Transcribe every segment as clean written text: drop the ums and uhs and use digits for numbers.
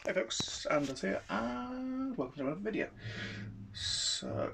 Hey folks, Anders here, and welcome to another video. So,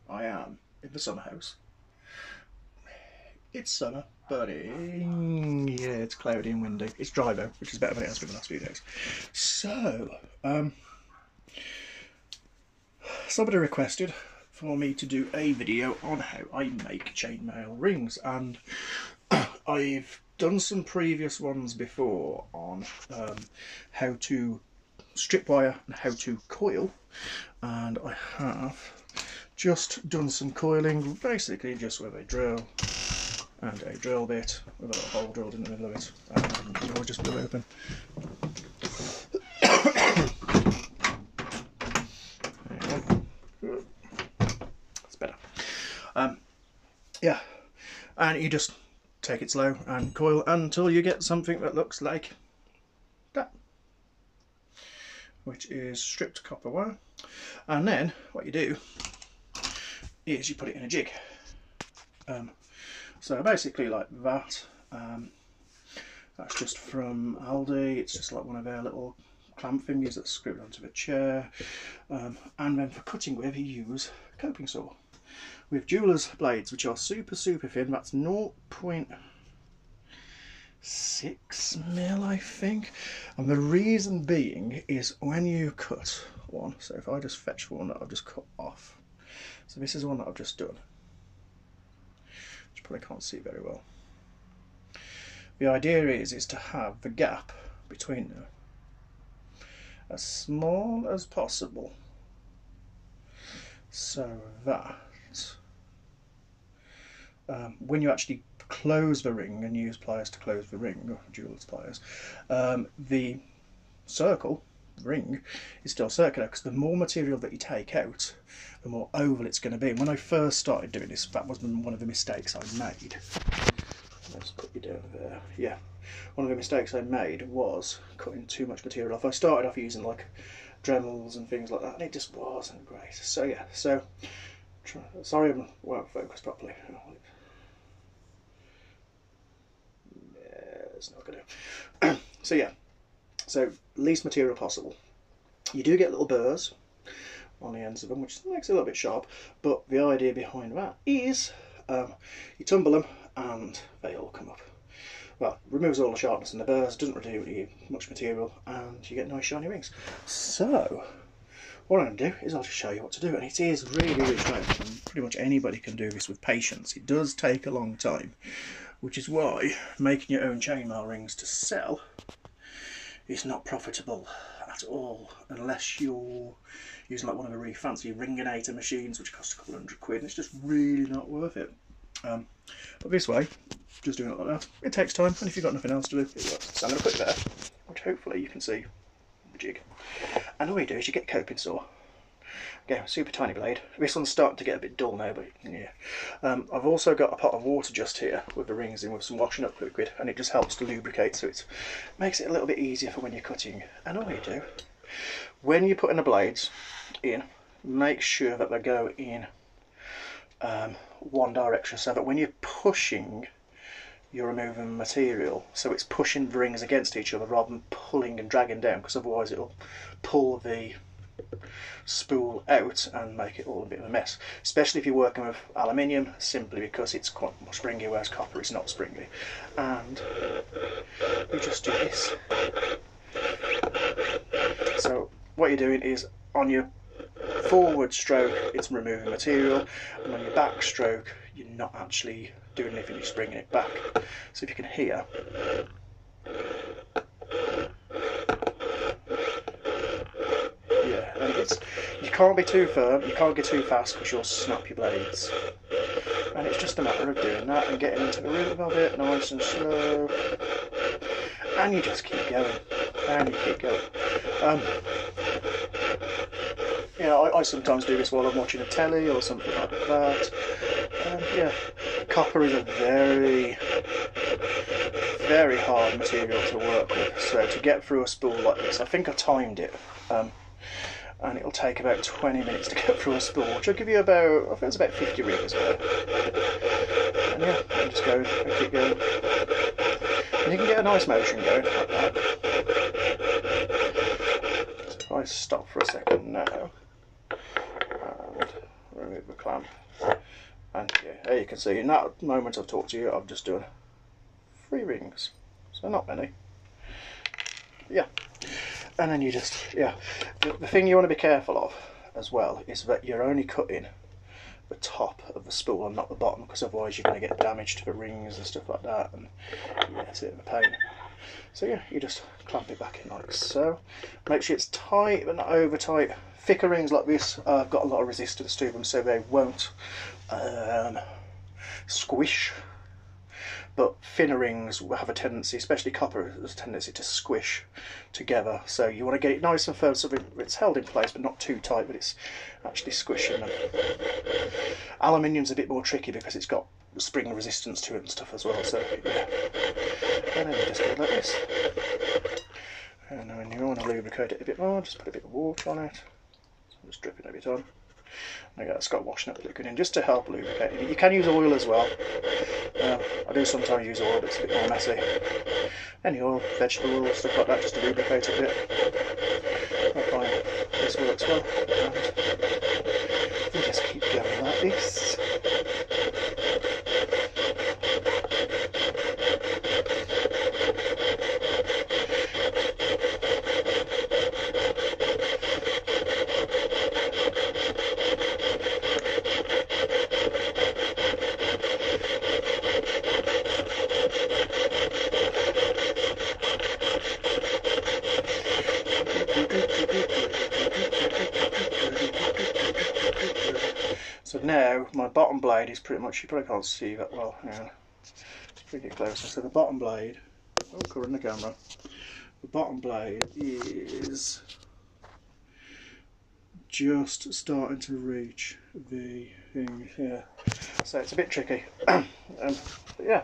I am in the summer house. It's summer, but it's cloudy and windy. It's dry though, which is better than it has been the last few days. So, somebody requested for me to do a video on how I make chainmail rings, and I've done some previous ones before on how to strip wire and how to coil, and I have just done some coiling, basically just with a drill and a drill bit with a little hole drilled in the middle of it, and I'll just put it open. That's better. Yeah, and you just take it slow and coil until you get something that looks like that, which is stripped copper wire. And then what you do is you put it in a jig. So basically like that. That's just from Aldi. It's just like one of their little clamp fingers that's screwed onto the chair. And then for cutting with, you use a coping saw with jeweler's blades, which are super thin. That's 0.6 mil, I think. And the reason being is when you cut one, so if I just fetch one that I've just cut off, so this is one that I've just done, which you probably can't see very well. The idea is to have the gap between them as small as possible, so that when you actually close the ring and use pliers to close the ring, or jeweler's pliers, the ring is still circular, because the more material that you take out, the more oval it's going to be. And when I first started doing this, that was one of the mistakes I made. Let's put you down there. Yeah, one of the mistakes I made was cutting too much material off. I started off using like Dremels and things like that, and it just wasn't great. So yeah, sorry I won't focus properly. It's not going to. So yeah, so least material possible. You do get little burrs on the ends of them, which makes it a little bit sharp, but the idea behind that is you tumble them and they all come up. Well, removes all the sharpness and the burrs, doesn't reduce much material, and you get nice shiny rings. So what I'm going to do is I'll just show you what to do, and it is really strange, and pretty much anybody can do this with patience. It does take a long time, which is why making your own chainmail rings to sell is not profitable at all, unless you're using like one of the really fancy Ringinator machines, which cost a couple £100, and it's just really not worth it. But this way, just doing it like that, it takes time, and if you've got nothing else to do, it works. So I'm going to put it there, which hopefully you can see the jig. And all you do is you get a coping saw. Again, super tiny blade. This one's starting to get a bit dull now, but yeah. I've also got a pot of water just here with the rings in with some washing up liquid, and it just helps to lubricate, so it makes it a little bit easier for when you're cutting. And all you do, when you're putting the blades in, make sure that they go in one direction, so that when you're pushing, you're removing material, so it's pushing the rings against each other rather than pulling and dragging down, because otherwise it'll pull the spool out and make it all a bit of a mess, especially if you're working with aluminium, simply because it's quite more springy, whereas copper is not springy. And you just do this. So what you're doing is, on your forward stroke it's removing material, and on your back stroke you're not actually doing anything, you're just bringing it back. So if you can hear, yeah, and you can't be too firm, you can't get too fast because you'll snap your blades, and it's just a matter of doing that and getting into the rhythm of it, nice and slow, and you just keep going, and you keep going. Yeah, I sometimes do this while I'm watching a telly or something like that. Yeah, copper is a very hard material to work with, so to get through a spool like this, I think I timed it, and it'll take about 20 minutes to get through a spool, which will give you about, I think it's about 50 rings there. And yeah, you just go and keep going. And you can get a nice motion going like that. this stop for a second now and remove the clamp. And yeah, there you can see in that moment I've talked to you, I've just done 3 rings, so not many. Yeah, and then you just, yeah, the thing you want to be careful of as well is that you're only cutting the top of the spool and not the bottom, because otherwise you're going to get damage to the rings and stuff like that, and yeah, it's a bit of a pain. So yeah, you just clamp it back in like so. Make sure it's tight but not over tight. Thicker rings like this have got a lot of resistance to them, so they won't squish. But thinner rings will have a tendency, especially copper, has a tendency to squish together. So you want to get it nice and firm so it's held in place, but not too tight, but it's actually squishing them. Aluminium's a bit more tricky because it's got spring resistance to it and stuff as well. So yeah, and then you just go like this. And then when you want to lubricate it a bit more, just put a bit of water on it. So I'm just dripping a bit on. There you go, it's got washing up liquid in just to help lubricate it. You can use oil as well. I do sometimes use oil, but it's a bit more messy. Any oil, vegetable oil, stuff like that, just to lubricate it a bit. I find this works well. And you just keep going like this. So now my bottom blade is pretty much, you probably can't see that well, hang on, let's bring it closer. So the bottom blade, oh, covering the camera, the bottom blade is just starting to reach the thing here. So it's a bit tricky, but yeah,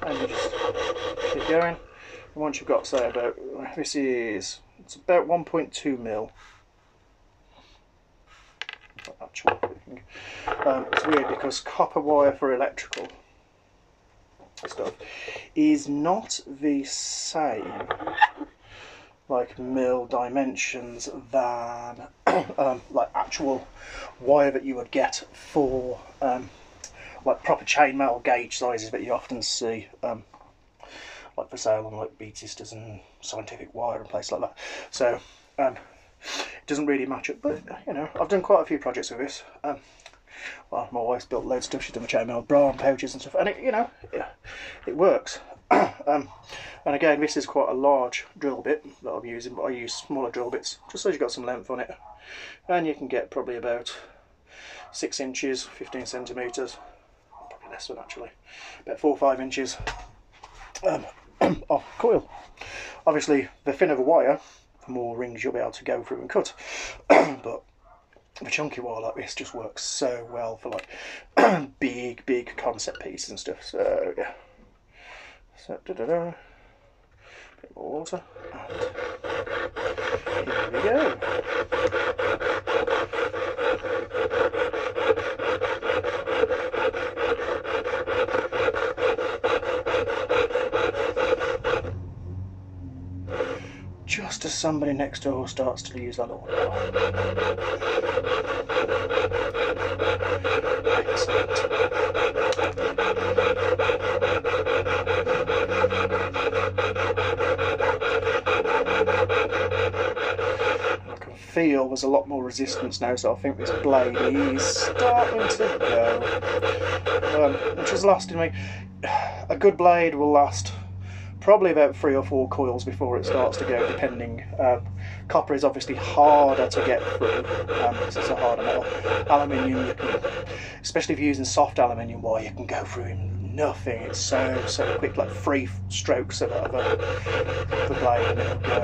and you just keep going. And once you've got, say, about, it's about 1.2 mil. Actual thing. It's weird because copper wire for electrical stuff is not the same like mil dimensions than like actual wire that you would get for like proper chainmail gauge sizes that you often see like for sale on like Beat Sisters and Scientific Wire and places like that. So it doesn't really match up, but you know, I've done quite a few projects with this. Well, my wife's built loads of stuff. She's done the chainmail bra and pouches and stuff, and it, you know, it works. And again, this is quite a large drill bit that I'm using, but I use smaller drill bits just so you've got some length on it, and you can get probably about 6 inches, 15 centimetres, probably less than actually, about 4 or 5 inches of coil. Obviously, the thinner the wire, the more rings you'll be able to go through and cut. But the chunky wire like this just works so well for like big concept pieces and stuff. So yeah. So bit more water. And here we go. Just as somebody next door starts to use that lawnmower. Excellent. I can feel there's a lot more resistance now, so I think this blade is starting to go. Which is lasting me. A good blade will last probably about 3 or 4 coils before it starts to go, depending. Copper is obviously harder to get through because it's a harder metal. Aluminium, you can, especially if you're using soft aluminium wire, you can go through in nothing. It's so quick, like 3 strokes of the blade and it'll go.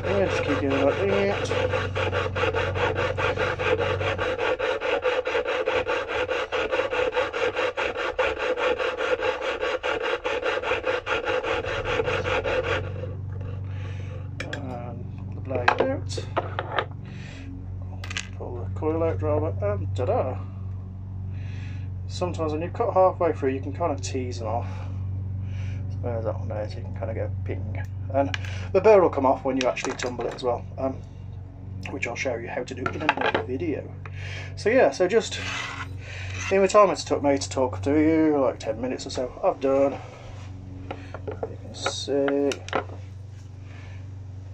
Yeah, just keep doing like that. Blade out, pull the coil out driver, and ta-da! Sometimes when you cut halfway through you can kind of tease them off. So There's that one there, so you can kind of go ping. And the burr will come off when you actually tumble it as well, which I'll show you how to do in another video. So yeah, so just in the time it's took me to talk to you, like 10 minutes or so, I've done, you can see,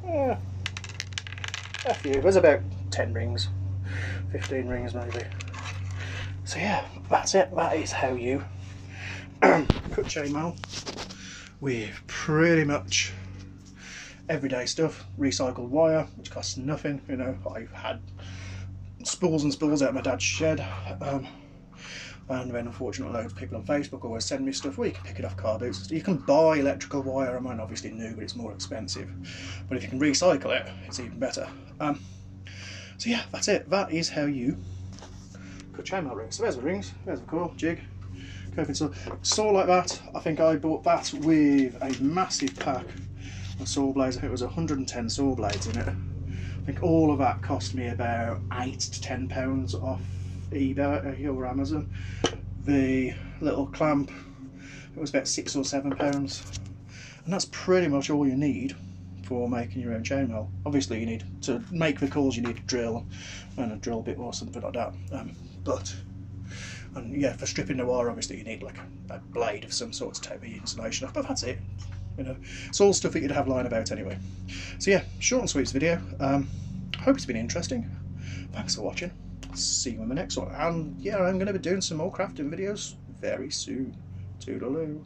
yeah, a few. There's about 10 rings, 15 rings maybe. So yeah, that's it. That is how you cut chainmail with pretty much everyday stuff. Recycled wire, which costs nothing. You know, I've had spools and spools out of my dad's shed, and then unfortunately loads of people on Facebook always send me stuff where you can pick it off car boots. You can buy electrical wire, I mean obviously new, but it's more expensive. But if you can recycle it, it's even better. So yeah, that's it. That is how you cut chainmail rings. So there's the rings, there's the core, jig, coping saw like that. I think I bought that with a massive pack of saw blades. I think it was 110 saw blades in it. I think all of that cost me about £8 to £10 off eBay or Amazon. The little clamp, it was about £6 or £7, and that's pretty much all you need for making your own chainmail. Obviously you need to make the calls, you need a drill and a drill bit or something like that, and yeah, for stripping the wire obviously you need like a blade of some sort to take the insulation off, but that's it. You know, it's all stuff that you'd have lying about anyway. So yeah, short and sweet video. Hope it's been interesting. Thanks for watching. See you in the next one, and yeah, I'm going to be doing some more crafting videos very soon. Toodaloo.